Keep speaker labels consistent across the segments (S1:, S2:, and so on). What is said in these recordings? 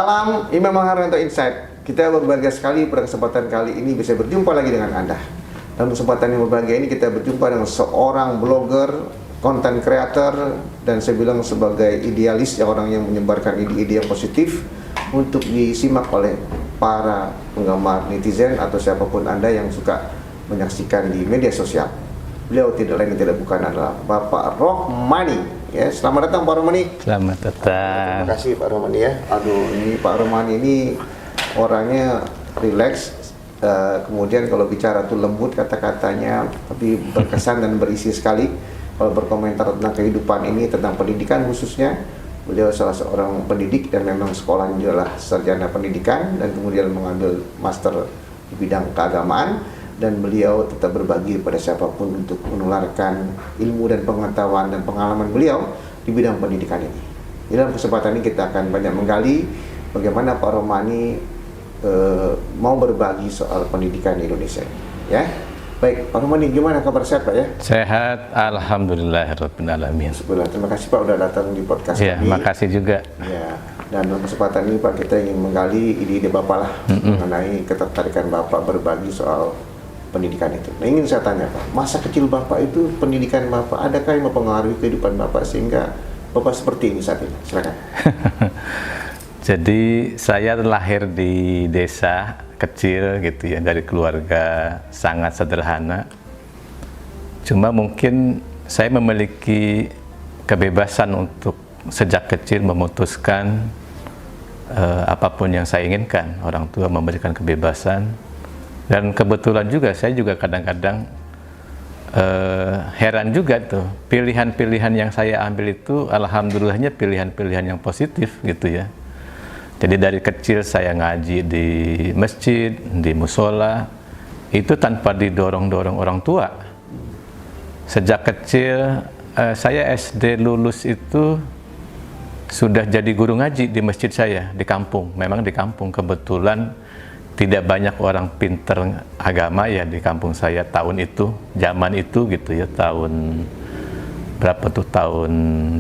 S1: Salam Imam Maharyanto Insight. Kita berbahagia sekali pada kesempatan kali ini bisa berjumpa lagi dengan Anda. Dalam kesempatan yang berbahagia ini kita berjumpa dengan seorang blogger, content creator, dan saya bilang sebagai idealis, orang yang menyebarkan ide-ide yang positif untuk disimak oleh para penggemar netizen atau siapapun Anda yang suka menyaksikan di media sosial. Beliau tidak lain dan tidak bukan adalah Bapak Rohmani. Ya, selamat datang Pak Rohmani.
S2: Selamat datang.
S1: Terima kasih Pak Rohmani ya. Aduh, ini Pak Rohmani ini orangnya rileks. Kemudian kalau bicara tuh lembut kata-katanya, tapi berkesan dan berisi sekali. Kalau berkomentar tentang kehidupan ini, tentang pendidikan khususnya, beliau salah seorang pendidik dan memang sekolahnya adalah sarjana pendidikan dan kemudian mengambil master di bidang keagamaan. Dan beliau tetap berbagi pada siapapun untuk menularkan ilmu dan pengetahuan dan pengalaman beliau di bidang pendidikan ini. Di dalam kesempatan ini kita akan banyak menggali bagaimana Pak Rohmani mau berbagi soal pendidikan di Indonesia. Ya, baik Pak Rohmani, gimana kabar sehat Pak ya?
S2: Sehat, alhamdulillahirabbil alamin.
S1: Terima kasih Pak udah datang di podcast
S2: ya,
S1: kami.
S2: Makasih juga.
S1: Ya, dan dalam kesempatan ini Pak kita ingin menggali ide-ide Bapak lah mengenai ketertarikan Bapak berbagi soal pendidikan itu. Nah, ingin saya tanya Pak, masa kecil Bapak itu, pendidikan Bapak, adakah yang mempengaruhi kehidupan Bapak sehingga Bapak seperti ini saat ini? Silakan.
S2: Jadi saya lahir di desa kecil gitu ya, dari keluarga sangat sederhana. Cuma mungkin saya memiliki kebebasan untuk sejak kecil memutuskan apapun yang saya inginkan. Orang tua memberikan kebebasan. Dan kebetulan juga saya juga kadang-kadang heran juga tuh, pilihan-pilihan yang saya ambil itu alhamdulillahnya pilihan-pilihan yang positif gitu ya. Jadi dari kecil saya ngaji di masjid, di musola, itu tanpa didorong-dorong orang tua. Sejak kecil saya SD lulus itu sudah jadi guru ngaji di masjid saya di kampung. Memang di kampung kebetulan tidak banyak orang pinter agama ya di kampung saya tahun itu, zaman itu gitu ya, tahun berapa tuh, tahun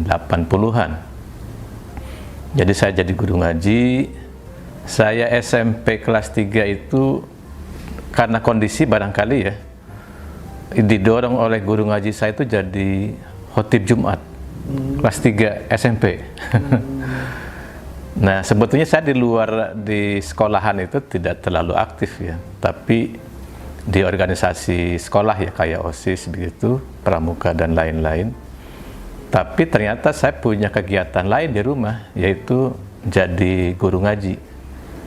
S2: 80-an. Jadi saya jadi guru ngaji. Saya SMP kelas 3 itu karena kondisi barangkali ya, didorong oleh guru ngaji saya itu jadi khotib Jumat kelas 3 SMP. Nah, sebetulnya saya di luar di sekolahan itu tidak terlalu aktif ya, tapi di organisasi sekolah ya kayak OSIS begitu, pramuka dan lain-lain. Tapi ternyata saya punya kegiatan lain di rumah, yaitu jadi guru ngaji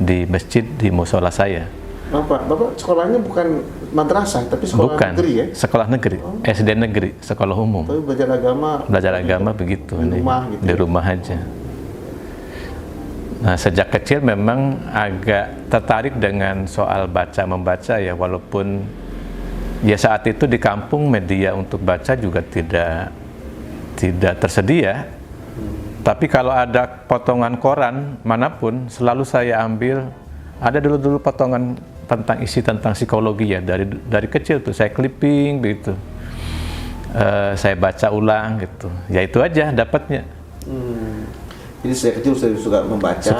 S2: di masjid di musola saya.
S1: Bapak sekolahnya bukan madrasah, tapi sekolah negeri ya?
S2: Sekolah negeri, SD negeri, sekolah umum.
S1: Tapi belajar agama? Belajar
S2: agama begitu,
S1: di rumah gitu
S2: di rumah aja. Nah, sejak kecil memang agak tertarik dengan soal baca-membaca ya, walaupun ya saat itu di kampung media untuk baca juga tidak tersedia. Tapi kalau ada potongan koran manapun, selalu saya ambil. Ada dulu potongan tentang tentang psikologi ya, dari kecil tuh saya clipping begitu. Saya baca ulang gitu. Ya itu aja dapatnya.
S1: Jadi saya kecil saya suka membaca,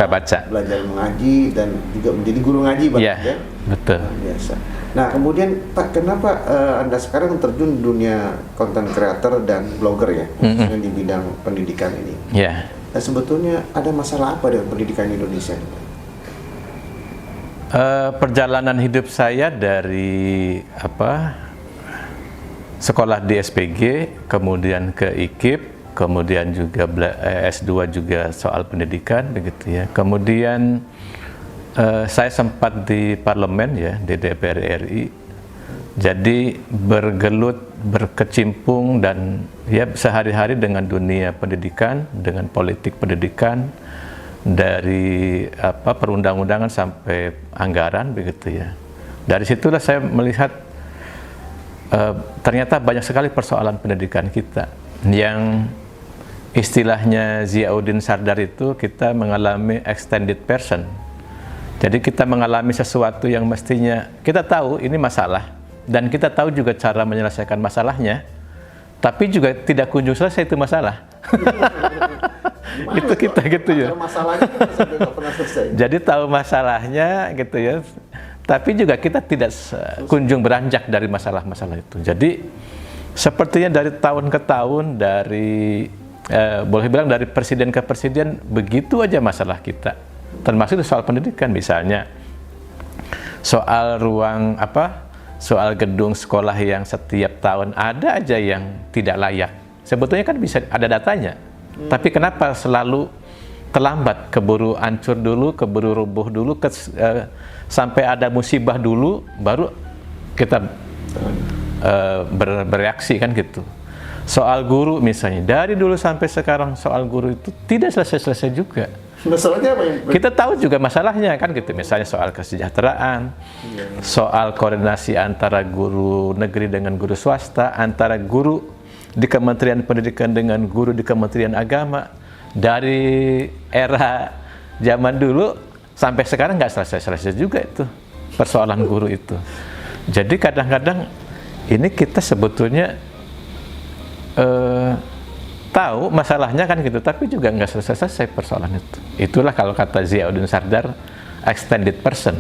S1: belajar mengaji dan juga menjadi guru ngaji Pak ya.
S2: Betul.
S1: Biasa. Nah, kemudian Pak, kenapa Anda sekarang terjun di dunia content creator dan blogger ya, khususnya di bidang pendidikan ini?
S2: Ya.
S1: Nah, sebetulnya ada masalah apa dengan pendidikan Indonesia ini Pak?
S2: Perjalanan hidup saya dari sekolah di SPG, kemudian ke IKIP, kemudian juga S2 juga soal pendidikan begitu ya. Kemudian saya sempat di parlemen ya, di DPR RI. Jadi bergelut, berkecimpung dan ya sehari-hari dengan dunia pendidikan, dengan politik pendidikan, dari perundang-undangan sampai anggaran begitu ya. Dari situlah saya melihat ternyata banyak sekali persoalan pendidikan kita yang istilahnya Ziauddin Sardar itu kita mengalami extended version. Jadi kita mengalami sesuatu yang mestinya kita tahu ini masalah dan kita tahu juga cara menyelesaikan masalahnya, tapi juga tidak kunjung selesai itu masalah.
S1: Gimana
S2: itu kita gitu ya.
S1: Akar masalahnya kan sampai nggak pernah selesai.
S2: Jadi tahu masalahnya gitu ya, tapi juga kita tidak kunjung beranjak dari masalah-masalah itu. Jadi sepertinya dari tahun ke tahun, dari boleh bilang dari presiden ke presiden, begitu aja masalah kita. Termasuk soal pendidikan misalnya, soal ruang soal gedung sekolah yang setiap tahun ada aja yang tidak layak. Sebetulnya kan bisa ada datanya, tapi kenapa selalu terlambat, keburu hancur dulu, keburu rubuh dulu, sampai ada musibah dulu, baru kita bereaksi kan gitu. Soal guru misalnya, dari dulu sampai sekarang soal guru itu tidak selesai-selesai juga.
S1: Masalahnya apa yang
S2: Kita tahu juga masalahnya kan gitu, misalnya soal kesejahteraan, soal koordinasi antara guru negeri dengan guru swasta, antara guru di Kementerian Pendidikan dengan guru di Kementerian Agama, dari era zaman dulu sampai sekarang nggak selesai-selesai juga itu persoalan guru itu. Jadi kadang-kadang ini kita sebetulnya tahu masalahnya kan gitu, tapi juga nggak selesai-selesai persoalan itu. Itulah kalau kata Ziauddin Sardar, extended person.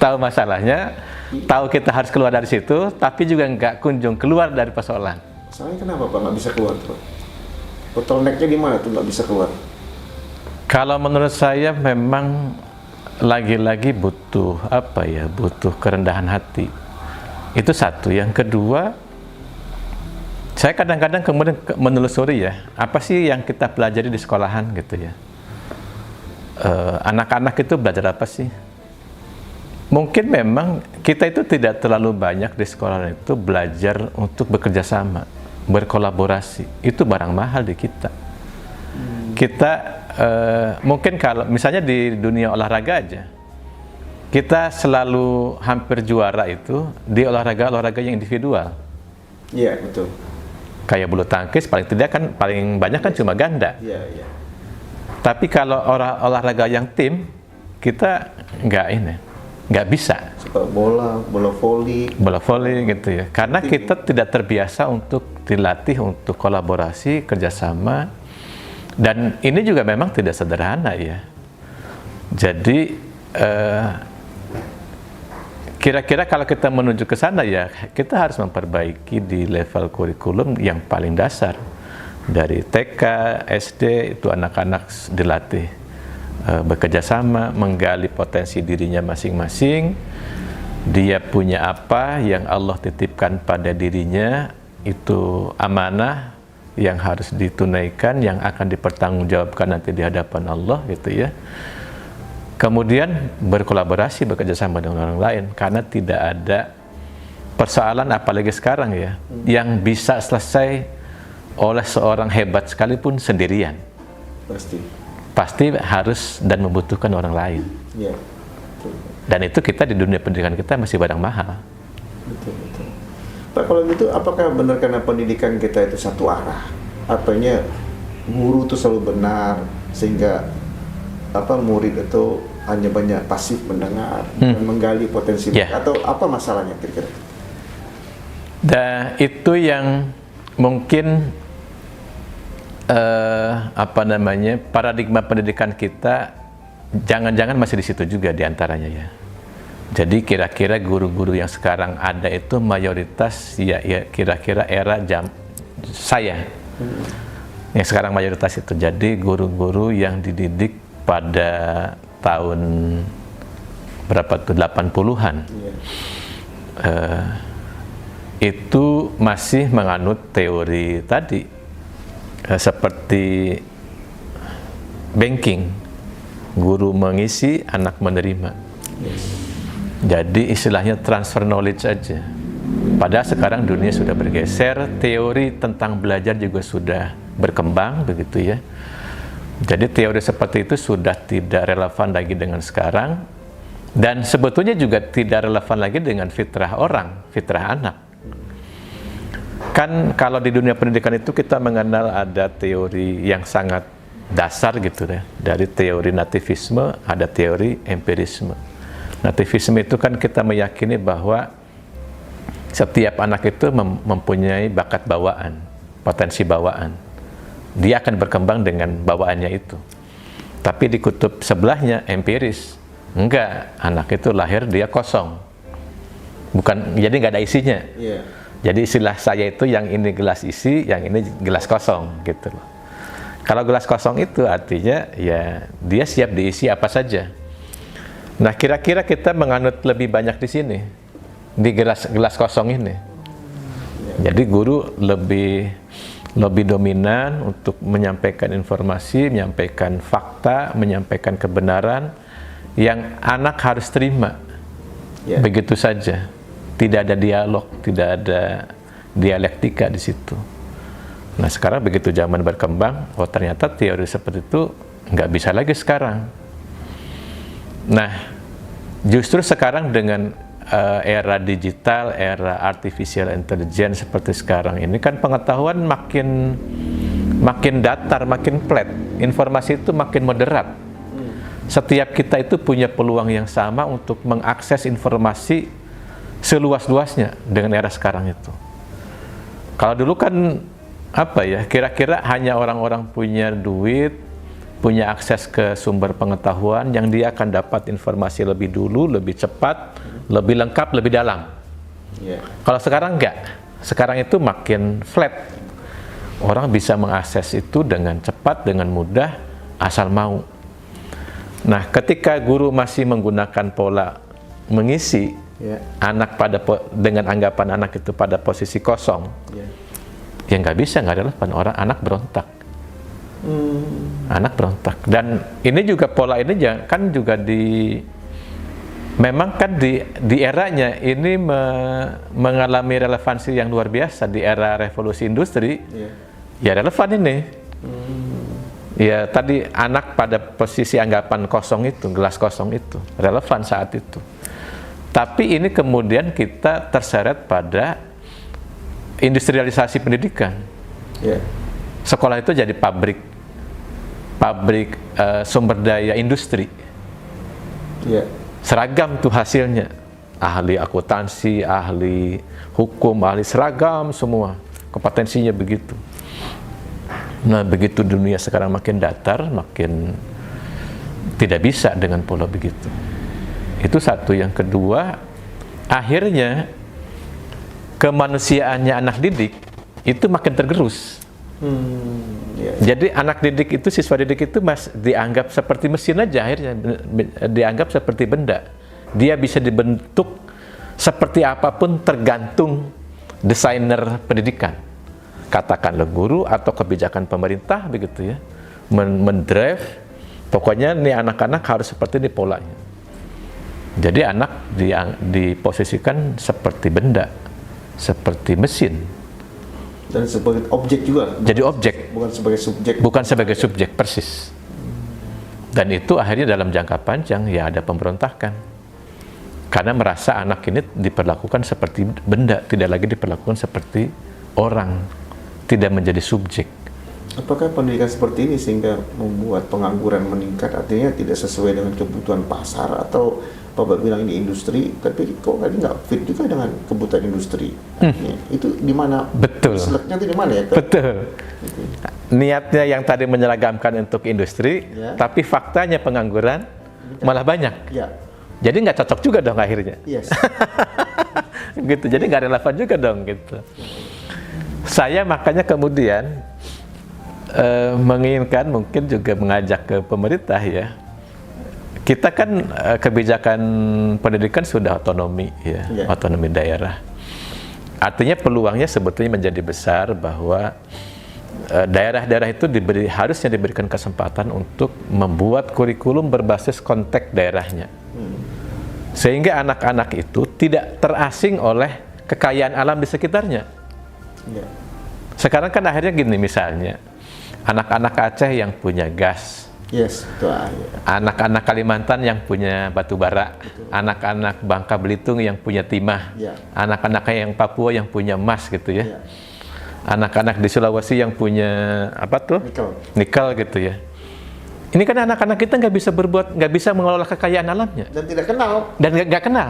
S2: Tahu masalahnya, tahu kita harus keluar dari situ, tapi juga nggak kunjung keluar dari persoalan.
S1: Masalahnya kenapa Pak nggak bisa keluar tuh? Bottleneck-nya di mana tuh nggak bisa keluar?
S2: Kalau menurut saya memang lagi-lagi butuh butuh kerendahan hati. Itu satu. Yang kedua, saya kadang-kadang kemudian menelusuri ya, apa sih yang kita pelajari di sekolahan gitu ya. Anak-anak itu belajar apa sih? Mungkin memang kita itu tidak terlalu banyak di sekolah itu belajar untuk bekerja sama, berkolaborasi. Itu barang mahal di kita. Kita mungkin kalau misalnya di dunia olahraga aja, kita selalu hampir juara itu di olahraga yang individual.
S1: Iya, betul.
S2: Kayak bulu tangkis paling banyak kan cuma ganda.
S1: Iya.
S2: Tapi kalau olahraga yang tim, kita nggak bisa.
S1: Sepak bola voli
S2: Gitu ya. Karena kita tidak terbiasa untuk dilatih untuk kolaborasi, kerjasama, dan ini juga memang tidak sederhana ya. Jadi kira-kira kalau kita menuju ke sana ya, kita harus memperbaiki di level kurikulum yang paling dasar. Dari TK, SD, itu anak-anak dilatih bekerja sama, menggali potensi dirinya masing-masing. Dia punya apa yang Allah titipkan pada dirinya, itu amanah yang harus ditunaikan, yang akan dipertanggungjawabkan nanti di hadapan Allah gitu ya. Kemudian berkolaborasi, bekerja sama dengan orang lain, karena tidak ada persoalan apalagi sekarang ya yang bisa selesai oleh seorang hebat sekalipun sendirian. Pasti harus dan membutuhkan orang lain.
S1: Iya.
S2: Dan itu kita di dunia pendidikan kita masih barang mahal.
S1: Betul. Pak, kalau gitu apakah benar karena pendidikan kita itu satu arah? Artinya guru itu selalu benar sehingga murid itu hanya banyak pasif mendengar dan menggali potensi mereka, atau apa masalahnya kira-kira?
S2: Dan itu yang mungkin paradigma pendidikan kita jangan-jangan masih di situ juga diantaranya ya. Jadi kira-kira guru-guru yang sekarang ada itu mayoritas ya kira-kira era saya yang sekarang mayoritas itu jadi guru-guru yang dididik pada tahun berapa tuh 80-an. Itu masih menganut teori tadi seperti banking, guru mengisi, anak menerima. Jadi istilahnya transfer knowledge aja. Padahal sekarang dunia sudah bergeser, teori tentang belajar juga sudah berkembang begitu ya. Jadi teori seperti itu sudah tidak relevan lagi dengan sekarang, dan sebetulnya juga tidak relevan lagi dengan fitrah orang, fitrah anak. Kan kalau di dunia pendidikan itu kita mengenal ada teori yang sangat dasar gitu ya. Dari teori nativisme ada teori empirisme. Nativisme itu kan kita meyakini bahwa setiap anak itu mempunyai bakat bawaan, potensi bawaan. dia akan berkembang dengan bawaannya itu. Tapi di kutub sebelahnya empiris, enggak, anak itu lahir dia kosong, bukan, jadi nggak ada isinya.
S1: Yeah.
S2: Jadi istilah saya itu yang ini gelas isi, yang ini gelas kosong gitu loh. Kalau gelas kosong itu artinya ya dia siap diisi apa saja. Nah, kira-kira kita menganut lebih banyak di sini, di gelas kosong ini. Jadi guru lebih dominan untuk menyampaikan informasi, menyampaikan fakta, menyampaikan kebenaran yang anak harus terima.
S1: Yeah.
S2: Begitu saja. Tidak ada dialog, tidak ada dialektika di situ. Nah, sekarang begitu zaman berkembang, oh ternyata teori seperti itu nggak bisa lagi sekarang. Nah, justru sekarang dengan era digital, era artificial intelligence seperti sekarang ini kan pengetahuan makin datar, makin flat, informasi itu makin moderat. Setiap kita itu punya peluang yang sama untuk mengakses informasi seluas-luasnya dengan era sekarang itu. Kalau dulu kan apa ya, kira-kira hanya orang-orang punya duit, punya akses ke sumber pengetahuan yang dia akan dapat informasi lebih dulu, lebih cepat, lebih lengkap, lebih dalam.
S1: Yeah.
S2: Kalau sekarang enggak. Sekarang itu makin flat. Orang bisa mengakses itu dengan cepat, dengan mudah, asal mau. Nah, ketika guru masih menggunakan pola mengisi anak dengan anggapan anak itu pada posisi kosong, ya nggak bisa, nggak relevan. Anak berontak. Anak berontak. Dan ini juga pola ini kan juga memang kan di eranya ini mengalami relevansi yang luar biasa di era revolusi industri. Ya relevan ini. Ya tadi anak pada posisi anggapan kosong itu, gelas kosong itu relevan saat itu. Tapi ini kemudian kita terseret pada industrialisasi pendidikan. Sekolah itu jadi pabrik sumber daya industri. Seragam tuh hasilnya, ahli akuntansi, ahli hukum, ahli seragam semua, kompetensinya begitu. Nah, begitu dunia sekarang makin datar, makin tidak bisa dengan pola begitu. Itu satu. Yang kedua, akhirnya kemanusiaannya anak didik itu makin tergerus. Jadi anak didik itu, siswa didik itu dianggap seperti mesin aja, akhirnya dianggap seperti benda. Dia bisa dibentuk seperti apapun tergantung desainer pendidikan, katakanlah guru atau kebijakan pemerintah begitu ya, mendrive. Pokoknya nih anak-anak harus seperti ini polanya. Jadi anak diposisikan seperti benda, seperti mesin.
S1: Dan sebagai objek juga.
S2: Jadi objek.
S1: Bukan sebagai subjek.
S2: Bukan sebagai subjek, persis. Dan itu akhirnya dalam jangka panjang ya ada pemberontakan. Karena merasa anak ini diperlakukan seperti benda, tidak lagi diperlakukan seperti orang, tidak menjadi subjek.
S1: Apakah pendidikan seperti ini sehingga membuat pengangguran meningkat, artinya tidak sesuai dengan kebutuhan pasar, atau Bapak bilang ini industri, tapi kok ini nggak fit juga dengan kebutuhan industri? Itu di mana?
S2: Betul.
S1: Seleknya itu di mana ya?
S2: Betul. Niatnya yang tadi menyeragamkan untuk industri, tapi faktanya pengangguran malah banyak. Jadi nggak cocok juga dong akhirnya. Gitu. Jadi nggak relevan juga dong gitu. Saya makanya kemudian menginginkan, mungkin juga mengajak ke pemerintah ya. Kita kan kebijakan pendidikan sudah otonomi ya, otonomi daerah. Artinya peluangnya sebetulnya menjadi besar bahwa daerah-daerah itu harusnya diberikan kesempatan untuk membuat kurikulum berbasis konteks daerahnya. Sehingga anak-anak itu tidak terasing oleh kekayaan alam di sekitarnya. Sekarang kan akhirnya gini, misalnya anak-anak Aceh yang punya gas, anak-anak Kalimantan yang punya batu bara, anak-anak Bangka Belitung yang punya timah, anak-anak yang Papua yang punya emas gitu ya, anak-anak di Sulawesi yang punya apa tuh, nikel gitu ya. Ini kan anak-anak kita nggak bisa nggak bisa mengelola kekayaan alamnya
S1: dan tidak kenal,
S2: dan nggak kenal.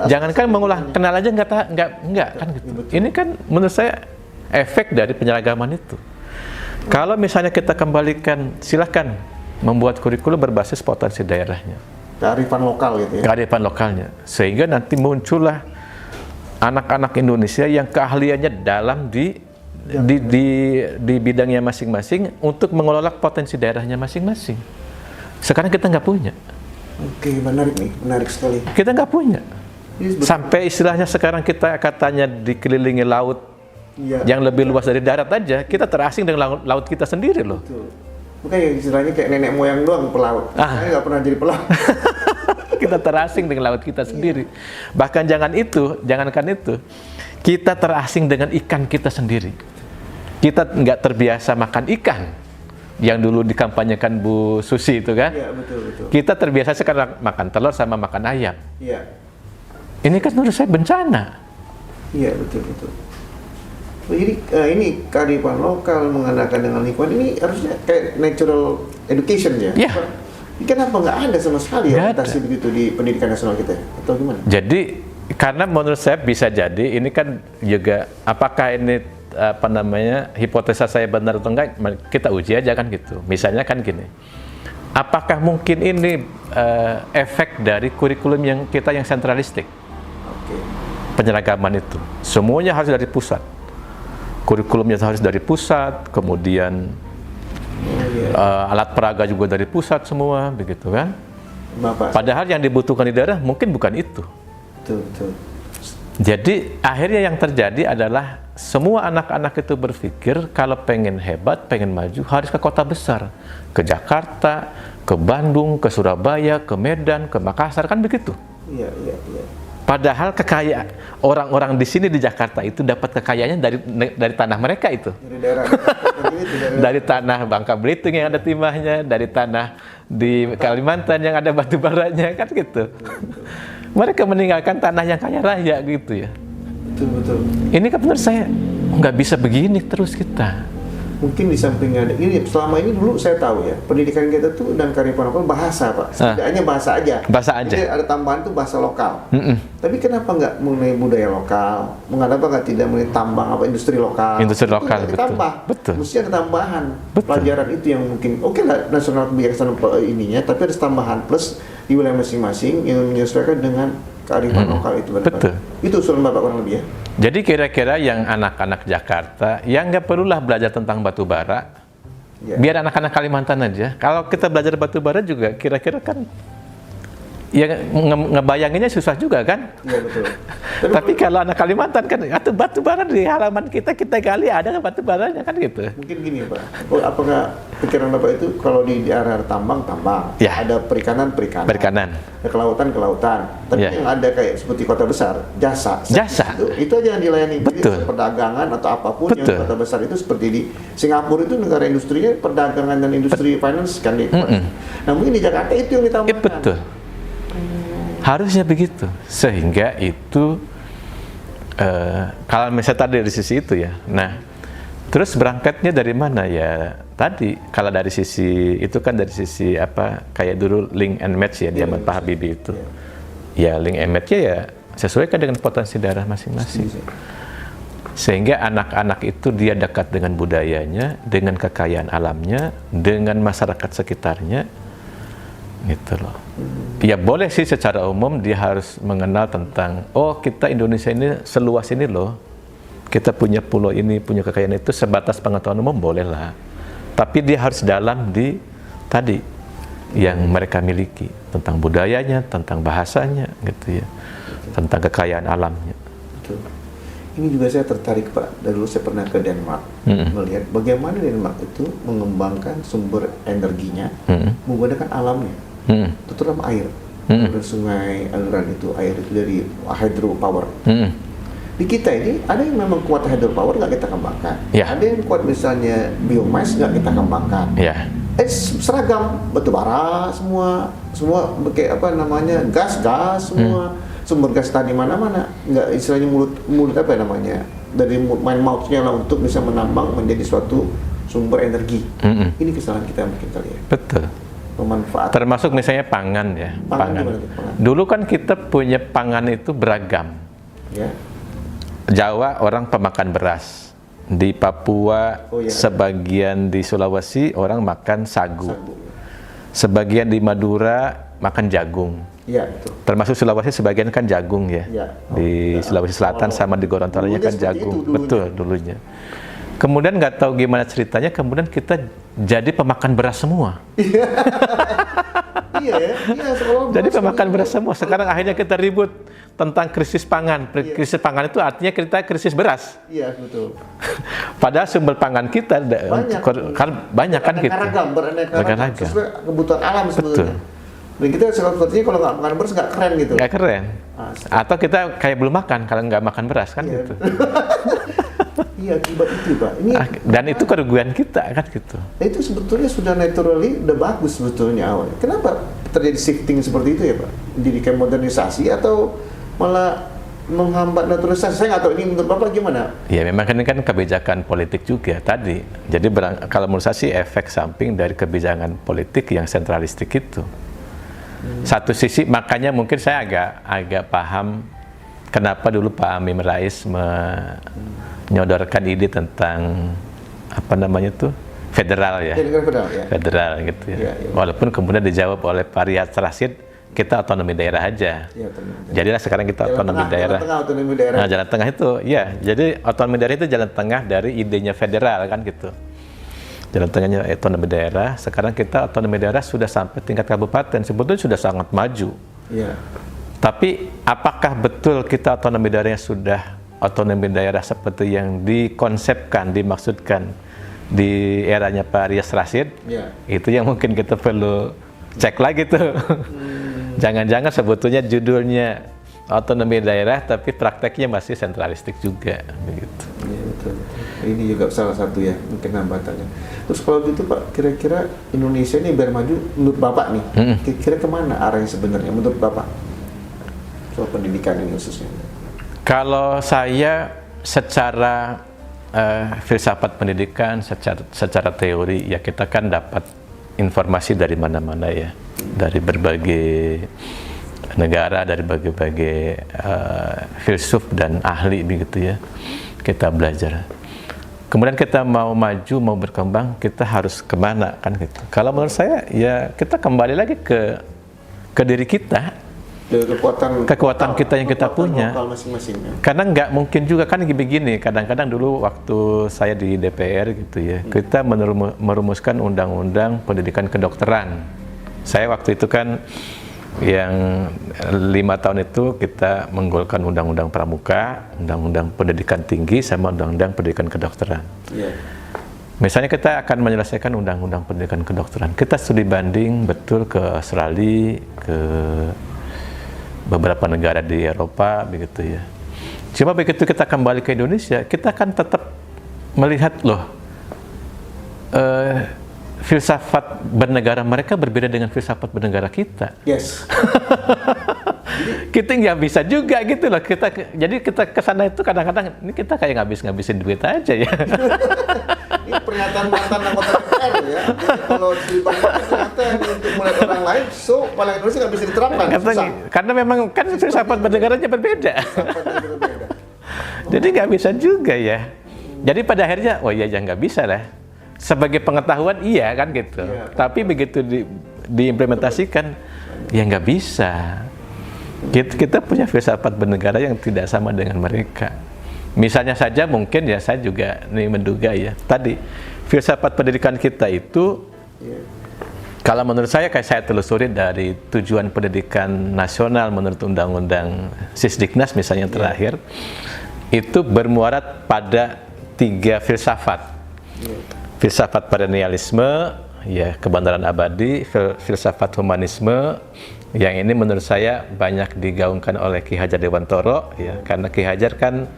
S2: Jangankan mengolah, kenal aja nggak kan gitu. Ini kan menurut saya efek dari penyeragaman itu. Kalau misalnya kita kembalikan, silakan membuat kurikulum berbasis potensi daerahnya,
S1: kearifan lokal gitu ya.
S2: kearifan lokalnya, sehingga nanti muncullah anak-anak Indonesia yang keahliannya dalam di bidangnya masing-masing untuk mengelola potensi daerahnya masing-masing. Sekarang kita nggak punya.
S1: Oke, menarik nih, menarik sekali.
S2: Kita nggak punya.
S1: Ini
S2: Sampai istilahnya sekarang kita katanya dikelilingi laut
S1: Iya.
S2: yang lebih luas dari darat aja, kita terasing dengan laut kita sendiri loh.
S1: Betul. Makanya istilahnya kayak nenek moyang doang pelaut. Saya nggak pernah jadi pelaut.
S2: Kita terasing dengan laut kita sendiri. Bahkan jangankan itu, kita terasing dengan ikan kita sendiri. Kita nggak terbiasa makan ikan yang dulu dikampanyekan Bu Susi itu kan.
S1: Iya, betul.
S2: Kita terbiasa sekarang makan telur sama makan ayam.
S1: Iya.
S2: Ini kan menurut saya bencana.
S1: Iya, betul. Jadi ini kearifan lokal menggunakan dengan lingkungan ini harusnya kayak natural education ya.
S2: Iya.
S1: Kenapa nggak ada sama sekali
S2: Nggak
S1: orientasi
S2: ada.
S1: begitu di pendidikan nasional kita atau gimana?
S2: Jadi karena menurut saya bisa jadi ini kan juga apakah ini hipotesa saya benar atau enggak, kita uji aja kan gitu. Misalnya kan gini, apakah mungkin ini efek dari kurikulum yang sentralistik,
S1: Oke.
S2: penyeragaman itu semuanya harus dari pusat, kurikulumnya harus dari pusat, kemudian alat peraga juga dari pusat semua, begitu kan?
S1: Bapak.
S2: Padahal yang dibutuhkan di daerah mungkin bukan itu.
S1: Betul.
S2: Jadi akhirnya yang terjadi adalah semua anak-anak itu berpikir kalau pengen hebat, pengen maju harus ke kota besar, ke Jakarta, ke Bandung, ke Surabaya, ke Medan, ke Makassar, kan begitu.
S1: Iya.
S2: Padahal kekayaan orang-orang di sini di Jakarta itu dapat kekayaannya dari tanah mereka itu.
S1: Dari daerah
S2: Dari tanah Bangka Belitung yang ada timahnya, dari tanah di Kalimantan yang ada batu baranya, kan gitu. Mereka meninggalkan tanah yang kaya raya gitu ya.
S1: Betul.
S2: Ini kan menurut saya nggak bisa begini terus kita.
S1: Mungkin di samping ada ini selama ini dulu saya tahu ya pendidikan kita tuh dan kearifan lokal bahasa Pak. Setidaknya bahasa aja.
S2: Bahasa aja.
S1: Jadi ada tambahan tuh bahasa lokal. Tapi kenapa nggak mengenai budaya lokal? Mengapa nggak tidak mengenai tambang industri lokal?
S2: Industri
S1: Itu
S2: lokal,
S1: nggak
S2: betul.
S1: ditambah.
S2: Betul.
S1: Mesti ada tambahan.
S2: Betul.
S1: Pelajaran itu yang mungkin oke lah nasional kebijaksanaan ininya, tapi ada tambahan plus di wilayah masing-masing yang menyesuaikan dengan kearifan lokal itu.
S2: Betul.
S1: Itu usulan Bapak kurang lebih ya.
S2: Jadi kira-kira yang anak-anak Jakarta yang nggak perlulah belajar tentang batu bara, biar anak-anak Kalimantan aja. Kalau kita belajar batu bara juga kira-kira kan ya ngebayanginnya susah juga kan?
S1: Iya betul.
S2: Tapi kalau anak Kalimantan kan, atau batu bara di halaman kita gali ada nggak batu baranya kan gitu.
S1: Mungkin gini Pak, apakah pikiran Bapak itu kalau di area tambang,
S2: Ya.
S1: ada perikanan,
S2: Perikanan.
S1: ada kelautan, tapi
S2: Ya.
S1: yang ada kayak seperti kota besar, jasa. Itu aja yang dilayani.
S2: Betul.
S1: Jadi perdagangan atau apapun
S2: Betul.
S1: yang kota besar itu seperti di Singapura itu negara industrinya perdagangan dan industri finance kan di. Nah mungkin di Jakarta itu yang ditambahkan.
S2: Betul. Harusnya begitu, sehingga itu kalau misalnya tadi dari sisi itu ya, nah terus berangkatnya dari mana ya? Tadi kalau dari sisi itu kan dari sisi apa? Kayak dulu link and match ya, zaman Pak Habibie itu, ya link and match-nya ya sesuaikan dengan potensi daerah masing-masing, sehingga anak-anak itu dia dekat dengan budayanya, dengan kekayaan alamnya, dengan masyarakat sekitarnya, gitu loh. Ya boleh sih secara umum dia harus mengenal tentang kita Indonesia ini seluas ini loh, kita punya pulau ini, punya kekayaan itu, sebatas pengetahuan umum boleh lah, tapi dia harus dalam di tadi yang mereka miliki tentang budayanya, tentang bahasanya gitu ya, tentang kekayaan alamnya.
S1: Betul. Ini juga saya tertarik Pak, dari dulu saya pernah ke Denmark melihat bagaimana Denmark itu mengembangkan sumber energinya menggunakan alamnya. Terutama air, dari sungai, aliran itu air itu dari hydropower. Di kita ini ada yang memang kuat hydropower nggak kita kembangkan, ada yang kuat misalnya biomass nggak kita kembangkan. Seragam batu bara semua kayak apa namanya gas semua sumber gas tadi mana-mana nggak istilahnya mulut apa namanya dari main mouth-nya lah untuk bisa menambang menjadi suatu sumber energi. Ini kesalahan kita mungkin kali ya.
S2: Betul.
S1: Pemanfaat.
S2: Termasuk misalnya pangan ya. Pangan. Dulu kan kita punya pangan itu beragam.
S1: Ya.
S2: Jawa orang pemakan beras, di Papua,
S1: Oh, iya.
S2: sebagian di Sulawesi orang makan sagu.
S1: Sagu.
S2: Sebagian di Madura makan jagung.
S1: Iya, betul.
S2: Termasuk Sulawesi sebagian kan jagung ya.
S1: Iya.
S2: Di Sulawesi Selatan sama di Gorontalo
S1: Dulunya
S2: kan
S1: seperti
S2: jagung.
S1: itu dulunya.
S2: Betul dulunya. Kemudian nggak tahu gimana ceritanya, kemudian kita jadi pemakan beras semua.
S1: Iya ya, iya sekolah
S2: Jadi pemakan beras semua. Sekarang akhirnya kita ribut tentang krisis pangan. Krisis pangan itu artinya kita krisis beras.
S1: Iya, betul.
S2: Padahal sumber pangan kita banyak kan gitu.
S1: Beraneka ragam,
S2: Beraneka.
S1: sesuai kebutuhan alam sebetulnya. Dan kita sepertinya kalau nggak makan beras nggak keren gitu.
S2: Nggak keren.
S1: Asli.
S2: Atau kita kayak belum makan kalau nggak makan beras kan
S1: Iya.
S2: gitu.
S1: Iya, akibat itu, Pak. Ini
S2: Dan itu kerugian kita kan gitu.
S1: itu sebetulnya sudah naturally udah bagus sebetulnya awalnya. Kenapa terjadi shifting seperti itu ya, Pak? Pendidikan modernisasi atau malah menghambat naturalisasi? Saya nggak tahu, ini menurut Bapak gimana?
S2: Ya memang ini kan kebijakan politik juga tadi. Jadi kalau menurut saya sih efek samping dari kebijakan politik yang sentralistik itu. Satu sisi makanya mungkin saya agak paham kenapa dulu Pak Amin Rais menyodorkan ide tentang apa namanya tuh federal ya.
S1: Jadi kan federal ya.
S2: Federal gitu ya.
S1: Iya, iya.
S2: Walaupun kemudian dijawab oleh Pak Riyad Rashid, kita otonomi daerah aja.
S1: Iya, teman-teman.
S2: Jadilah sekarang kita otonomi daerah.
S1: Jalan tengah otonomi daerah.
S2: Nah, jalan tengah itu, ya. Jadi otonomi daerah itu jalan tengah dari idenya federal kan gitu. Jalan tengahnya otonomi daerah. Sekarang kita otonomi daerah sudah sampai tingkat kabupaten. Sebetulnya sudah sangat maju.
S1: Iya.
S2: Tapi apakah betul kita otonomi daerahnya sudah otonomi daerah seperti yang dikonsepkan, dimaksudkan di eranya Pak Riyad Rashid?
S1: Iya.
S2: Itu yang mungkin kita perlu cek lagi tuh. Jangan-jangan sebetulnya judulnya otonomi daerah tapi prakteknya masih sentralistik juga begitu.
S1: Iya, betul. Ini juga salah satu ya mungkin hambatannya. Terus kalau gitu Pak, kira-kira Indonesia ini biar maju menurut Bapak nih, kira-kira kemana arahnya sebenarnya menurut Bapak? Soal pendidikan ini khususnya.
S2: Kalau saya secara filsafat pendidikan, secara teori ya kita kan dapat informasi dari mana-mana ya, dari berbagai negara, dari berbagai filsuf dan ahli begitu ya, kita belajar. Kemudian kita mau maju, mau berkembang, kita harus kemana kan gitu. Kalau menurut saya ya kita kembali lagi ke diri kita, kekuatan kita yang kita punya.
S1: Masing-masing, ya.
S2: Karena nggak mungkin juga kan begini, kadang-kadang dulu waktu saya di DPR gitu ya, kita merumuskan undang-undang pendidikan kedokteran. Saya waktu itu kan yang 5 tahun itu kita menggolkan undang-undang pramuka, undang-undang pendidikan tinggi, sama undang-undang pendidikan kedokteran.
S1: Yeah.
S2: Misalnya kita akan menyelesaikan undang-undang pendidikan kedokteran, kita studi banding betul ke Australia, ke beberapa negara di Eropa begitu ya. Cuma begitu kita kembali ke Indonesia, kita akan tetap melihat loh, filsafat bernegara mereka berbeda dengan filsafat bernegara kita.
S1: Yes.
S2: Kita nggak bisa juga gitu loh. Jadi kita kesana itu kadang-kadang ini kita kayak ngabisin duit aja ya.
S1: Ini pernyataan mantan anggota DPR ya. Jadi kalau di banyak ternyata untuk melihat orang lain, so paling Indonesia nggak bisa diterapkan.
S2: Karena memang kan filsafat bernegaranya berbeda.
S1: Berbeda.
S2: Jadi nggak bisa juga ya. Jadi pada akhirnya, oh iya ya nggak bisa lah. Sebagai pengetahuan iya kan gitu.
S1: Iya.
S2: Tapi begitu diimplementasikan, ya nggak bisa. Kita punya filsafat bernegara yang tidak sama dengan mereka. Misalnya saja mungkin ya saya juga menduga ya. Tadi filsafat pendidikan kita itu, kalau menurut saya kayak saya telusuri dari tujuan pendidikan nasional menurut Undang-Undang Sisdiknas misalnya terakhir, itu bermuarat pada 3 filsafat. Filsafat perennialisme, ya kebenaran abadi, filsafat humanisme, yang ini menurut saya banyak digaungkan oleh Ki Hajar Dewantoro, ya karena Ki Hajar kan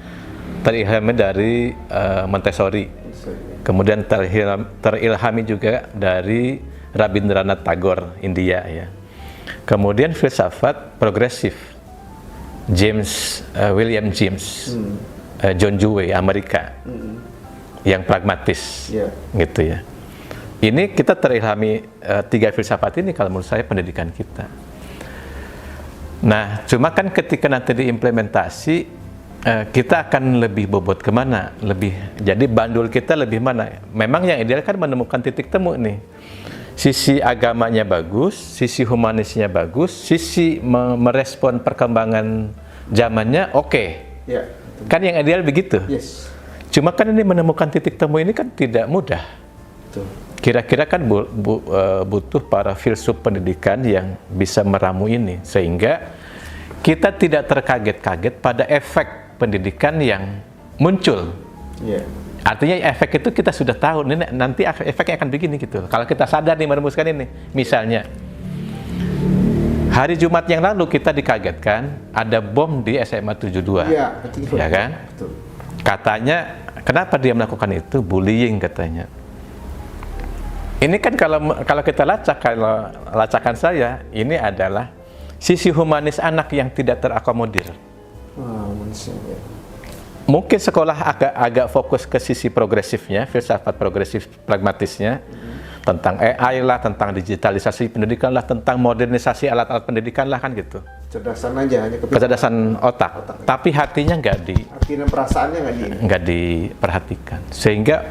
S2: terilhami dari Montessori, kemudian terilhami juga dari Rabindranath Tagore, India, ya. Kemudian filsafat progresif, William James, John Dewey, Amerika. Yang pragmatis, gitu ya. Ini kita terilhami 3 filsafat ini kalau menurut saya pendidikan kita. Nah, cuma kan ketika nanti diimplementasi, kita akan lebih bobot kemana? Jadi bandul kita lebih mana? Memang yang ideal kan menemukan titik temu nih. Sisi agamanya bagus, sisi humanisnya bagus, sisi merespon perkembangan zamannya oke.
S1: Ya.
S2: Kan yang ideal begitu.
S1: Yes.
S2: Cuma kan ini menemukan titik temu ini kan tidak mudah.
S1: Betul.
S2: Kira-kira kan butuh para filsuf pendidikan yang bisa meramu ini, sehingga kita tidak terkaget-kaget pada efek pendidikan yang muncul.
S1: Yeah.
S2: Artinya efek itu kita sudah tahu, ini nanti efeknya akan begini gitu. Kalau kita sadar nih merumuskan ini, misalnya hari Jumat yang lalu kita dikagetkan ada bom di SMA 72.
S1: Iya, betul.
S2: Ya kan?
S1: Betul.
S2: Katanya, kenapa dia melakukan itu? Bullying katanya. Ini kan kalau kita lacakan saya, ini adalah sisi humanis anak yang tidak terakomodir.
S1: Manusia, ya.
S2: Mungkin sekolah agak fokus ke sisi progresifnya, filsafat progresif pragmatisnya, tentang AI lah, tentang digitalisasi pendidikan lah, tentang modernisasi alat-alat pendidikan lah, kan gitu.
S1: Kecerdasan aja, hanya
S2: kecerdasan otak. Tapi hatinya
S1: hati dan perasaannya
S2: nggak diperhatikan. Sehingga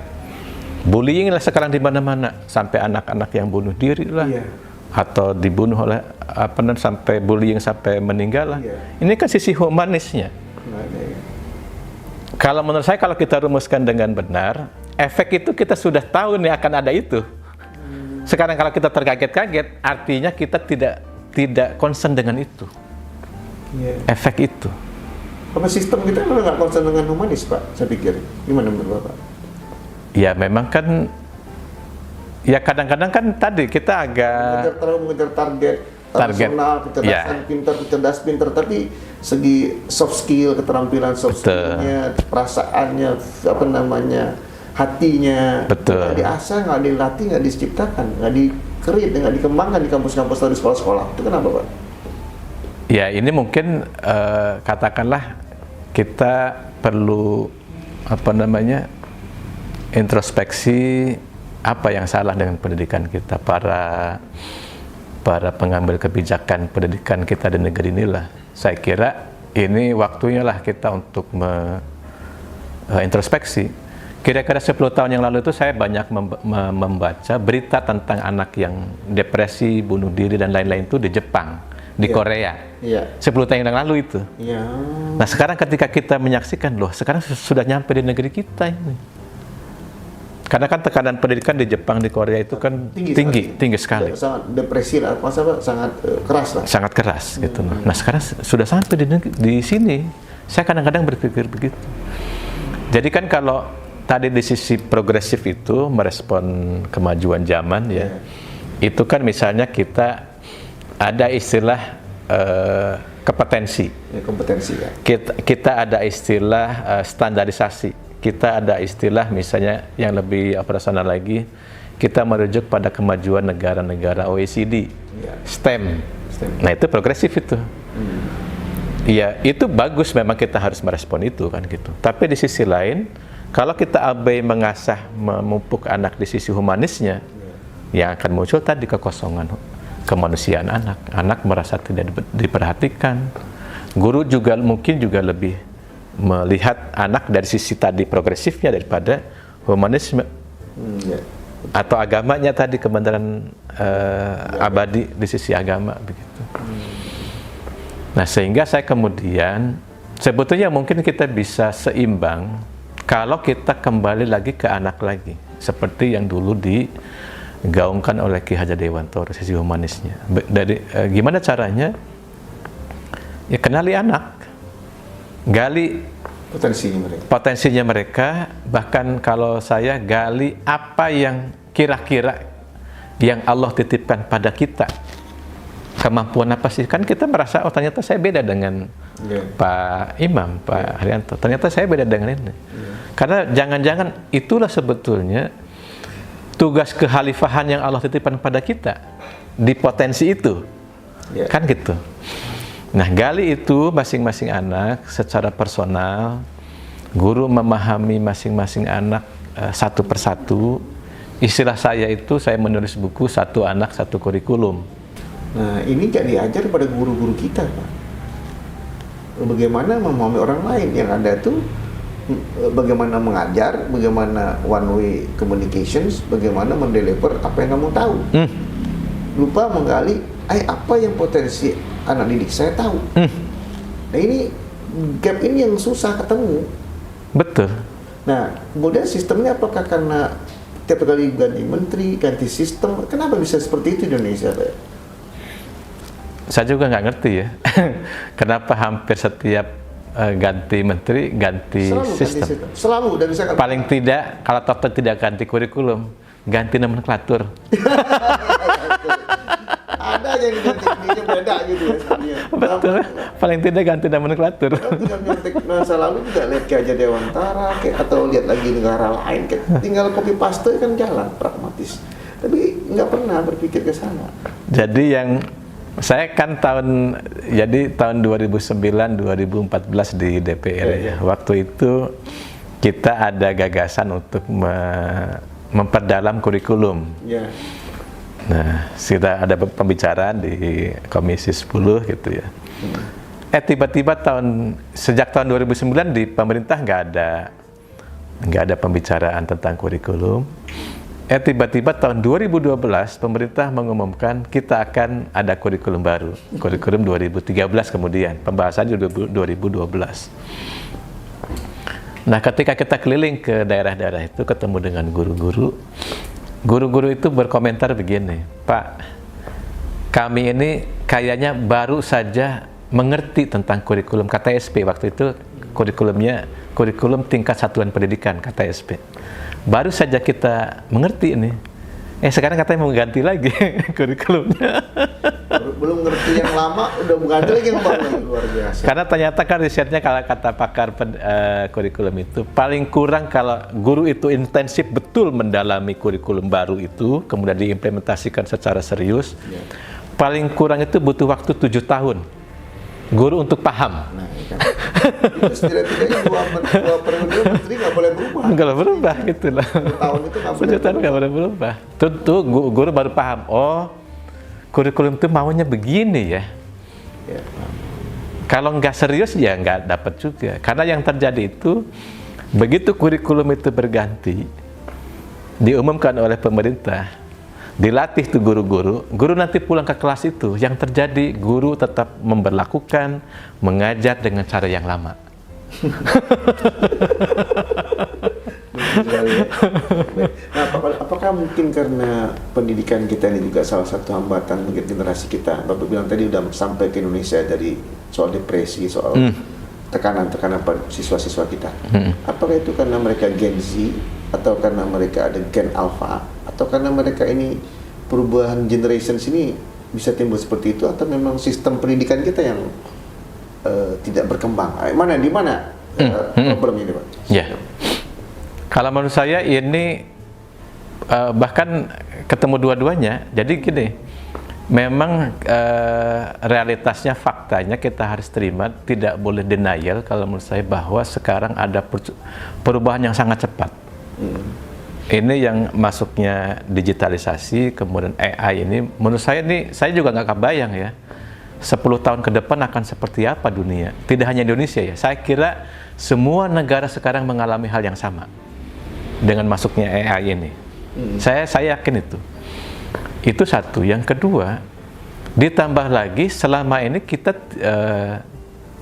S2: bullying lah sekarang di mana-mana, sampai anak-anak yang bunuh diri lah.
S1: Iya.
S2: Atau dibunuh oleh sampai bullying sampai meninggal lah.
S1: Iya.
S2: Ini kan sisi humanisnya.
S1: Ya.
S2: Kalau menurut saya, kalau kita rumuskan dengan benar, efek itu kita sudah tahu nih akan ada itu. Sekarang kalau kita terkaget-kaget, artinya kita tidak concern dengan itu.
S1: Iya.
S2: Efek itu.
S1: Apa sistem kita memang nggak concern dengan humanis, Pak? Saya pikir. Gimana menurut Bapak?
S2: Ya memang kan. Ya kadang-kadang kan tadi kita agak
S1: terlalu mengejar target nasional, kecerdasan, cerdas pintar, tapi segi soft skill, keterampilan soft skillnya, perasaannya, hatinya, nggak diasah, nggak dilatih, nggak diciptakan, nggak dikreat, nggak dikembangkan di kampus-kampus atau di sekolah-sekolah. Itu kenapa, Pak?
S2: Ya ini mungkin katakanlah kita perlu introspeksi. Apa yang salah dengan pendidikan kita, para pengambil kebijakan pendidikan kita di negeri inilah. Saya kira ini waktunya lah kita untuk introspeksi. Kira-kira 10 tahun yang lalu itu saya banyak membaca berita tentang anak yang depresi, bunuh diri dan lain-lain itu di Jepang, di Korea. 10 tahun yang lalu itu. Nah sekarang ketika kita menyaksikan, loh sekarang sudah nyampe di negeri kita ini. Karena kan tekanan pendidikan di Jepang, di Korea itu kan tinggi sekali.
S1: Sangat depresi lah, sangat keras lah.
S2: Sangat keras gitu. Nah sekarang sudah sampai di sini, saya kadang-kadang berpikir begitu. Jadi kan kalau tadi di sisi progresif itu merespon kemajuan zaman ya, itu kan misalnya kita ada istilah kompetensi. Kompetensi ya. Kita ada istilah standarisasi. Kita ada istilah misalnya yang lebih operasional lagi, kita merujuk pada kemajuan negara-negara OECD, STEM. Nah itu progresif itu. Iya, itu bagus, memang kita harus merespon itu kan gitu. Tapi di sisi lain, kalau kita abai mengasah, memupuk anak di sisi humanisnya, yang akan muncul tadi kekosongan kemanusiaan anak. Anak merasa tidak diperhatikan. Guru juga mungkin juga lebih melihat anak dari sisi tadi progresifnya daripada humanisme atau agamanya tadi, kebenaran abadi di sisi agama begitu. Nah sehingga saya kemudian sebetulnya mungkin kita bisa seimbang kalau kita kembali lagi ke anak lagi seperti yang dulu digaungkan oleh Ki Hajar Dewantoro, sisi humanisnya. Gimana caranya? Ya kenali anak, gali potensinya mereka, bahkan kalau saya gali apa yang kira-kira yang Allah titipkan pada kita, kemampuan apa sih? Kan kita merasa, oh ternyata saya beda dengan Pak Imam, Pak Haryanto, ternyata saya beda dengan ini. Karena jangan-jangan itulah sebetulnya tugas kekhalifahan yang Allah titipkan pada kita di potensi itu, kan gitu. Nah, gali itu masing-masing anak secara personal, guru memahami masing-masing anak satu persatu. Istilah saya itu, saya menulis buku Satu Anak Satu Kurikulum.
S1: Nah, ini nggak diajar pada guru-guru kita, Pak. bagaimana memahami orang lain. Yang ada tuh bagaimana mengajar, bagaimana one way communications, bagaimana mendeliver apa yang kamu tahu. Lupa menggali, apa yang potensi anak didik saya tahu. Nah ini gap ini yang susah ketemu.
S2: Betul.
S1: Nah kemudian sistemnya apakah karena tiap kali ganti menteri, ganti sistem, kenapa bisa seperti itu Indonesia, Pak?
S2: Saya juga nggak ngerti ya, kenapa hampir setiap ganti menteri, ganti sistem.
S1: Selalu, dan saya
S2: paling tidak, kalau total tidak ganti kurikulum, ganti nomenklatur.
S1: Ada aja yang diganti beda gitu ya.
S2: Betul, paling tidak ganti nomenklatur.
S1: Masa lalu juga lihat kayak aja Dewantara, atau lihat lagi negara lain, tinggal copy paste kan jalan pragmatis. Tapi nggak pernah berpikir ke sana.
S2: Jadi yang saya kan tahun 2009-2014 di DPR ya. Waktu itu kita ada gagasan untuk memperdalam kurikulum.
S1: Yeah.
S2: Nah, kita ada pembicaraan di Komisi 10 gitu ya. Tiba-tiba sejak tahun 2009 di pemerintah nggak ada pembicaraan tentang kurikulum. Tiba-tiba tahun 2012 pemerintah mengumumkan kita akan ada kurikulum baru, kurikulum 2013 kemudian, pembahasannya 2012. Nah, ketika kita keliling ke daerah-daerah itu ketemu dengan guru-guru itu berkomentar begini, Pak, kami ini kayaknya baru saja mengerti tentang kurikulum KTSP. Waktu itu kurikulum tingkat satuan pendidikan KTSP. Baru saja kita mengerti ini. Sekarang katanya mau ganti lagi kurikulumnya.
S1: Belum ngerti yang lama, udah ganti lagi yang baru. Luar biasa.
S2: Karena ternyata kan risetnya kalau kata pakar kurikulum itu, paling kurang kalau guru itu intensif betul mendalami kurikulum baru itu, kemudian diimplementasikan secara serius, paling kurang itu butuh waktu 7 tahun. Guru untuk paham.
S1: Nah, kan. Setidaknya dua periode menteri nggak boleh berubah.
S2: Nggak boleh berubah gitu lah.
S1: 1 tahun itu
S2: nggak boleh berubah. Tentu guru baru paham. Oh, kurikulum itu maunya begini ya. Kalau nggak serius ya nggak dapat juga. Karena yang terjadi itu begitu kurikulum itu berganti, diumumkan oleh pemerintah, dilatih tuh guru nanti pulang ke kelas itu, yang terjadi guru tetap memberlakukan, mengajar dengan cara yang lama.
S1: Nah, apakah mungkin karena pendidikan kita ini juga salah satu hambatan mungkin generasi kita? Bapak bilang tadi udah sampai ke Indonesia dari soal depresi, soal tekanan-tekanan siswa-siswa kita. Apakah itu karena mereka Gen Z, atau karena mereka ada Gen Alpha, atau karena mereka ini perubahan generation ini bisa timbul seperti itu, atau memang sistem pendidikan kita yang tidak berkembang? Di mana problemnya ini, Pak?
S2: Ya. Kalau menurut saya ini bahkan ketemu dua-duanya. Jadi gini, memang realitasnya, faktanya kita harus terima, tidak boleh denial kalau menurut saya bahwa sekarang ada perubahan yang sangat cepat. Ini yang masuknya digitalisasi, kemudian AI ini, menurut saya ini, saya juga nggak kebayang ya, 10 tahun ke depan akan seperti apa dunia. Tidak hanya Indonesia ya, saya kira semua negara sekarang mengalami hal yang sama dengan masuknya AI ini. Saya yakin itu. Itu satu. Yang kedua, ditambah lagi selama ini kita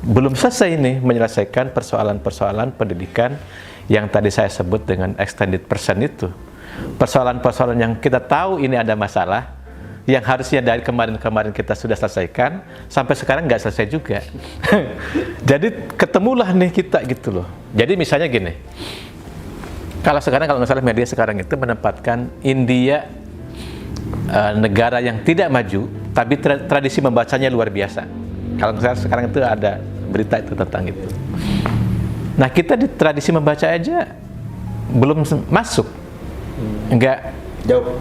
S2: belum selesai nih menyelesaikan persoalan-persoalan pendidikan yang tadi saya sebut dengan extended percent itu. Persoalan-persoalan yang kita tahu ini ada masalah, yang harusnya dari kemarin-kemarin kita sudah selesaikan, sampai sekarang nggak selesai juga. Jadi ketemulah nih kita gitu loh. Jadi misalnya gini, kalau nggak salah media sekarang itu menempatkan India negara yang tidak maju, tapi tradisi membacanya luar biasa. Kalau misalnya sekarang itu ada berita itu tentang itu. Nah, kita di tradisi membaca aja belum masuk, nggak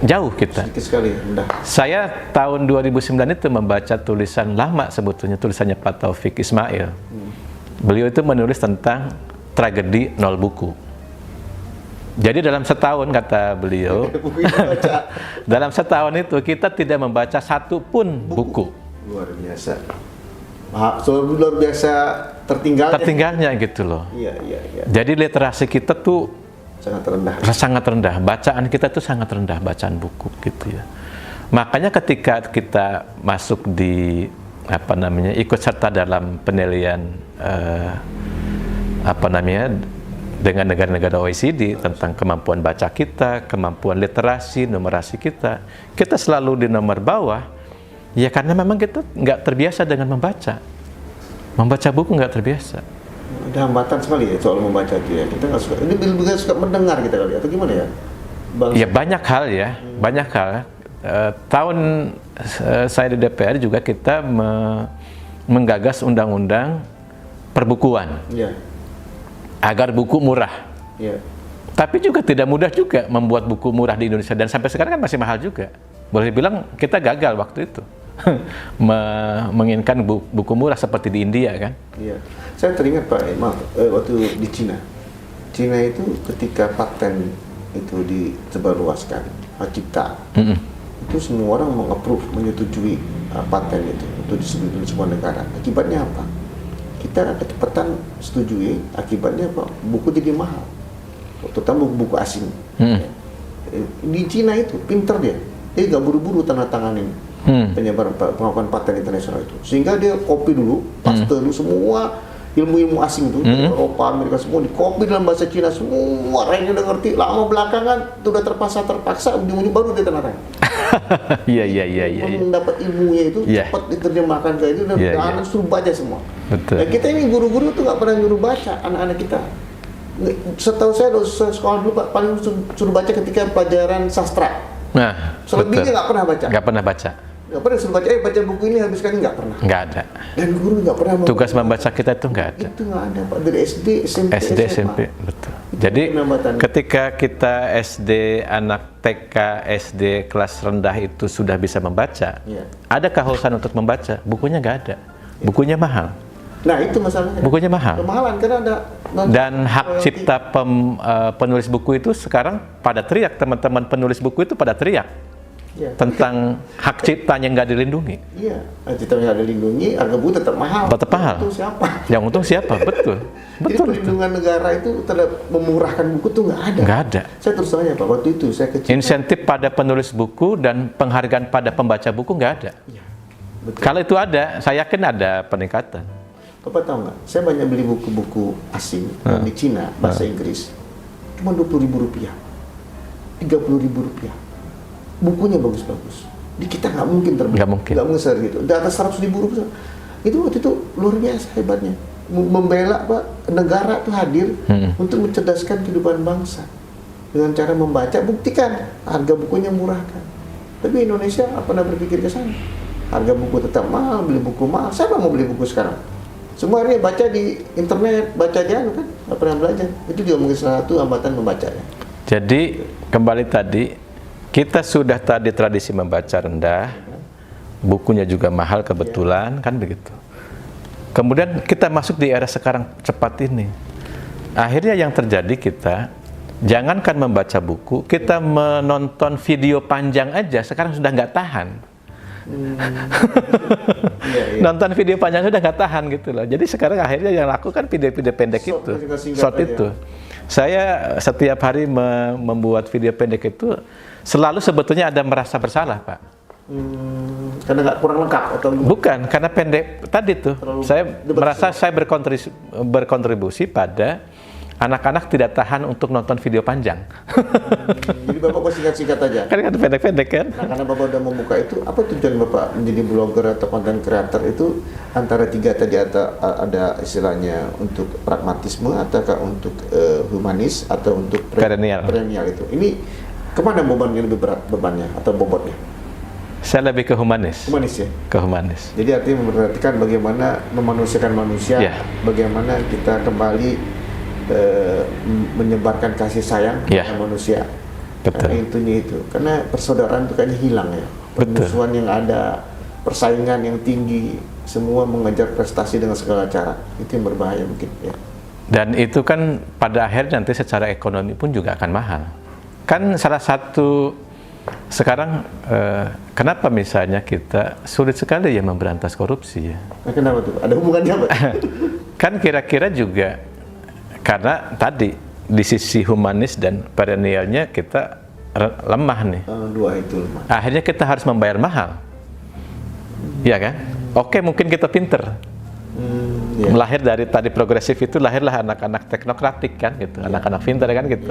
S2: jauh kita.
S1: Sedikit sekali, udah.
S2: Saya tahun 2009 itu membaca tulisan lama sebetulnya, tulisannya Pak Taufik Ismail. Beliau itu menulis tentang tragedi 0 buku. Jadi dalam setahun, kata beliau, dalam setahun itu kita tidak membaca satu pun buku.
S1: Luar biasa. Luar biasa
S2: tertinggalnya gitu loh.
S1: Iya, iya, iya.
S2: Jadi literasi kita tuh
S1: Sangat rendah.
S2: bacaan kita tuh sangat rendah, bacaan buku gitu ya. Makanya ketika kita masuk di ikut serta dalam penilaian dengan negara-negara OECD tentang kemampuan baca kita, kemampuan literasi, numerasi kita selalu di nomor bawah, ya karena memang kita nggak terbiasa dengan membaca buku, nggak terbiasa.
S1: Ada hambatan sekali ya soal membaca itu ya. Kita nggak suka, ini lebih suka mendengar kita kali atau gimana ya?
S2: Ya banyak hal ya, banyak hal. Tahun saya di DPR juga kita menggagas undang-undang perbukuan.
S1: Ya.
S2: Agar buku murah.
S1: Ya.
S2: Tapi juga tidak mudah juga membuat buku murah di Indonesia, dan sampai sekarang kan masih mahal juga. Boleh bilang kita gagal waktu itu menginginkan buku murah seperti di India kan.
S1: Iya. Saya teringat Pak, waktu di Cina itu ketika paten itu disebarluaskan, hak cipta, itu semua orang menyetujui paten itu untuk disebarluaskan di semua negara. Akibatnya apa? Kita kecepatan setujui, akibatnya apa? Buku jadi mahal, terutama buku asing. Di Cina itu pinter dia nggak buru-buru tanda tanganin penyebaran pengakuan paten internasional itu, sehingga dia copy dulu, paste dulu semua ilmu-ilmu asing itu, Eropa, Amerika semua di copy dalam bahasa Cina semua, orang yang udah ngerti. Lama belakangan itu udah terpaksa ujung-ujung baru dia tanda tangan.
S2: Iya.
S1: Mendapat ilmunya itu cepat diterjemahkan ke itu, dan anak suruh baca semua.
S2: Betul.
S1: Nah, kita ini guru-guru tuh nggak pernah nyuruh baca anak-anak kita. Setahu saya dosen sekolah dulu Pak, paling suruh baca ketika pelajaran sastra.
S2: Nah,
S1: selebihnya nggak pernah baca. Nggak pernah suruh baca, baca buku ini habiskan, ini nggak pernah.
S2: Nggak ada.
S1: Dan guru nggak pernah.
S2: Tugas membaca kita itu nggak ada.
S1: Itu nggak ada Pak, dari SD, SMP.
S2: Betul. Jadi ketika kita SD, anak TK, SD kelas rendah itu sudah bisa membaca, ada kehausan untuk membaca, bukunya nggak ada, bukunya mahal.
S1: Nah itu masalahnya.
S2: Bukunya mahal.
S1: Kemahalan karena ada.
S2: Dan hak cipta penulis buku itu sekarang pada teriak, teman-teman penulis buku itu pada teriak tentang hak ciptanya nggak dilindungi.
S1: Iya, hak ciptanya nggak dilindungi, harga buku tetap mahal.
S2: Tetap mahal.
S1: Untung siapa?
S2: Yang untung siapa? Betul.
S1: Jadi perlindungan negara itu terhadap memurahkan buku tuh nggak ada.
S2: Nggak ada.
S1: Saya terus tanya Pak, waktu itu saya kecil.
S2: Insentif pada penulis buku dan penghargaan pada pembaca buku nggak ada.
S1: Iya, betul.
S2: Kalau itu ada, saya yakin ada peningkatan.
S1: Bapak tahu nggak? Saya banyak beli buku-buku asing di Cina bahasa Inggris, cuma Rp20.000, Rp30.000. Bukunya bagus-bagus. Di kita nggak mungkin terbeli. Nggak mungkin gitu. Di atas Rp100.000. Itu waktu itu luar biasa hebatnya. Membela Pak, negara itu hadir untuk mencerdaskan kehidupan bangsa dengan cara membaca. Buktikan harga bukunya murah kan. Tapi Indonesia nggak pernah berpikir ke sana. Harga buku tetap mahal, beli buku mahal. Siapa mau beli buku sekarang? Semua ini baca di internet, baca di kan, nggak pernah belajar. Itu juga mungkin salah satu hambatan membacanya.
S2: Jadi kembali tadi, kita sudah tadi tradisi membaca rendah, bukunya juga mahal kebetulan, kan begitu. Kemudian kita masuk di era sekarang cepat ini. Akhirnya yang terjadi kita, jangankan membaca buku, kita menonton video panjang aja sekarang sudah nggak tahan. Nonton video panjang sudah nggak tahan gitu loh. Jadi sekarang akhirnya yang lakukan video-video pendek itu, short itu. Saya setiap hari membuat video pendek itu selalu sebetulnya ada merasa bersalah Pak.
S1: Karena nggak kurang lengkap atau
S2: bukan, karena pendek tadi tuh saya merasa saya berkontribusi pada anak-anak tidak tahan untuk nonton video panjang.
S1: Jadi Bapak kok singkat-singkat aja?
S2: Kan pendek-pendek kan?
S1: Nah, karena Bapak udah membuka itu, apa tujuan Bapak menjadi blogger atau content creator itu? Antara tiga tadi ada istilahnya untuk pragmatisme, ataukah untuk humanis, atau untuk perennial itu? Ini kemana bebannya lebih berat bebannya atau bobotnya?
S2: Saya lebih ke humanis.
S1: Humanis ya? Ke humanis. Jadi artinya memperhatikan bagaimana memanusiakan manusia, bagaimana kita kembali menyebarkan kasih sayang kepada manusia.
S2: Betul.
S1: Karena intinya itu, karena persaudaraan itu kayaknya hilang ya. Permusuhan yang ada, persaingan yang tinggi, semua mengejar prestasi dengan segala cara, itu yang berbahaya mungkin ya.
S2: Dan itu kan pada akhirnya nanti secara ekonomi pun juga akan mahal. Kan salah satu sekarang kenapa misalnya kita sulit sekali ya memberantas korupsi ya?
S1: Nah, kenapa tuh? Ada hubungannya apa?
S2: kan kira-kira juga karena tadi di sisi humanis dan perennialnya kita lemah nih.
S1: Dua itu lemah.
S2: Akhirnya kita harus membayar mahal. Ya kan? Oke, mungkin kita pinter.
S1: Ya.
S2: Lahir dari tadi progresif itu lahirlah anak-anak teknokratik kan gitu, anak-anak pintar kan gitu.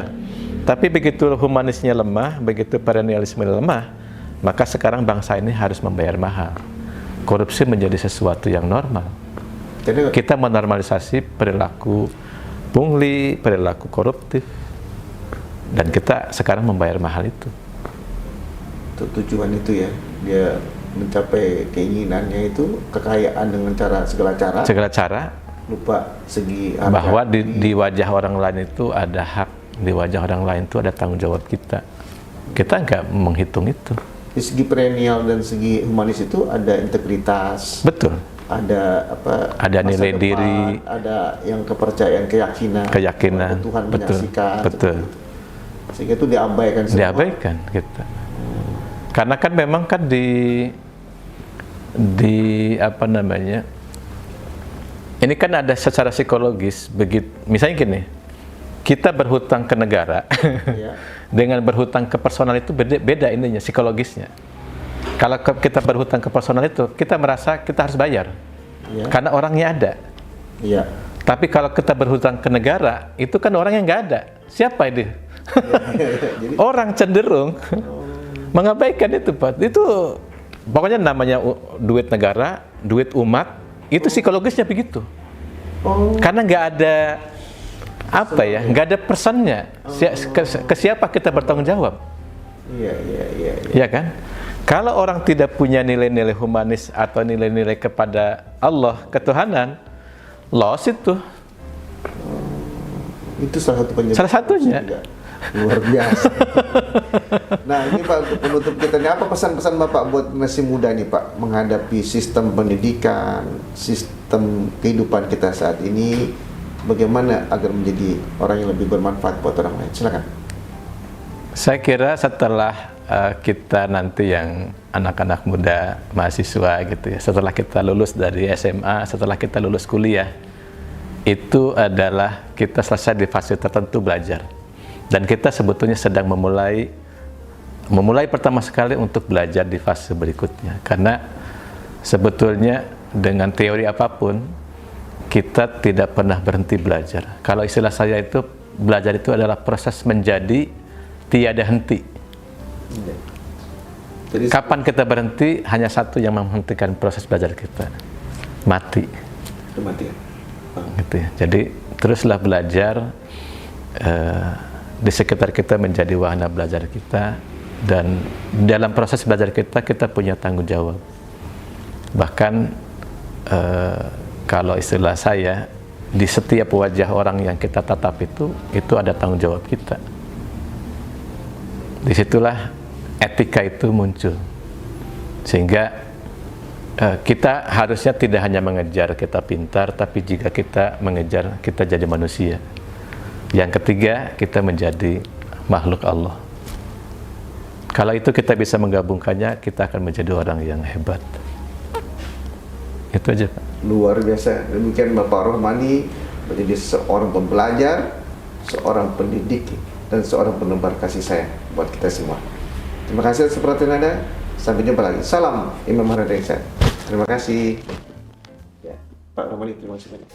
S2: Tapi begitu humanisnya lemah, begitu perennialisme lemah, maka sekarang bangsa ini harus membayar mahal. Korupsi menjadi sesuatu yang normal.
S1: Jadi,
S2: Kita menormalisasi perilaku pungli, perilaku koruptif, dan kita sekarang membayar mahal itu.
S1: tujuan itu ya, dia mencapai keinginannya itu, kekayaan dengan segala cara, lupa segi harga.
S2: Bahwa di wajah orang lain itu ada hak, di wajah orang lain itu ada tanggung jawab kita. Kita nggak menghitung itu.
S1: Di segi perennial dan segi humanis itu ada integritas,
S2: Betul.
S1: ada apa?
S2: Ada
S1: masa
S2: nilai
S1: depan,
S2: diri,
S1: ada yang kepercayaan, keyakinan, Tuhan
S2: betul,
S1: menyaksikan,
S2: betul.
S1: Sehingga itu diabaikan semua.
S2: Diabaikan kita. Karena kan memang kan di apa namanya? Ini kan ada secara psikologis begitu. Misalnya gini, kita berhutang ke negara
S1: Ya.
S2: dengan berhutang ke personal itu beda ininya psikologisnya. Kalau kita berhutang ke personal itu, kita merasa kita harus bayar.
S1: Ya.
S2: Karena orangnya ada.
S1: Iya.
S2: Tapi kalau kita berhutang ke negara, itu kan orang yang nggak ada. Siapa itu?
S1: Jadi
S2: Orang cenderung mengabaikan itu, Pak. Itu pokoknya namanya duit negara, duit umat, itu psikologisnya begitu. Karena nggak ada apa ya, nggak ada personnya. Ke siapa kita bertanggung jawab?
S1: iya.
S2: Ya kan? Kalau orang tidak punya nilai-nilai humanis atau nilai-nilai kepada Allah, ketuhanan, loss itu.
S1: Itu salah satu penyebab.
S2: Salah satunya.
S1: Juga. Luar biasa. Nah ini Pak, untuk penutup kita nih, apa pesan-pesan Bapak buat masih muda nih Pak, menghadapi sistem pendidikan, sistem kehidupan kita saat ini, bagaimana agar menjadi orang yang lebih bermanfaat buat orang lain? Silakan.
S2: Saya kira setelah kita nanti yang anak-anak muda, mahasiswa gitu ya, setelah kita lulus dari SMA, setelah kita lulus kuliah, itu adalah kita selesai di fase tertentu belajar. Dan kita sebetulnya sedang memulai pertama sekali untuk belajar di fase berikutnya. Karena sebetulnya dengan teori apapun, kita tidak pernah berhenti belajar. Kalau istilah saya itu, belajar itu adalah proses menjadi tiada henti.
S1: Jadi,
S2: Kapan kita berhenti, hanya satu yang menghentikan proses belajar kita, mati.
S1: kematian.
S2: Gitu ya. Jadi teruslah belajar, di sekitar kita menjadi wahana belajar kita, dan dalam proses belajar kita punya tanggung jawab. Bahkan kalau istilah saya, di setiap wajah orang yang kita tatap itu ada tanggung jawab kita. Disitulah etika itu muncul, sehingga kita harusnya tidak hanya mengejar kita pintar, tapi jika kita mengejar kita jadi manusia. Yang ketiga, kita menjadi makhluk Allah. Kalau itu kita bisa menggabungkannya, kita akan menjadi orang yang hebat. Itu aja, Pak.
S1: Luar biasa. Demikian Bapak Rohmani menjadi seorang pembelajar, seorang pendidik, dan seorang penebar kasih sayang buat kita semua. Terima kasih atas perhatian Anda. Sampai jumpa lagi. Salam Imam Maharani. Terima kasih. Ya, Pak Rohmani, terima kasih banyak.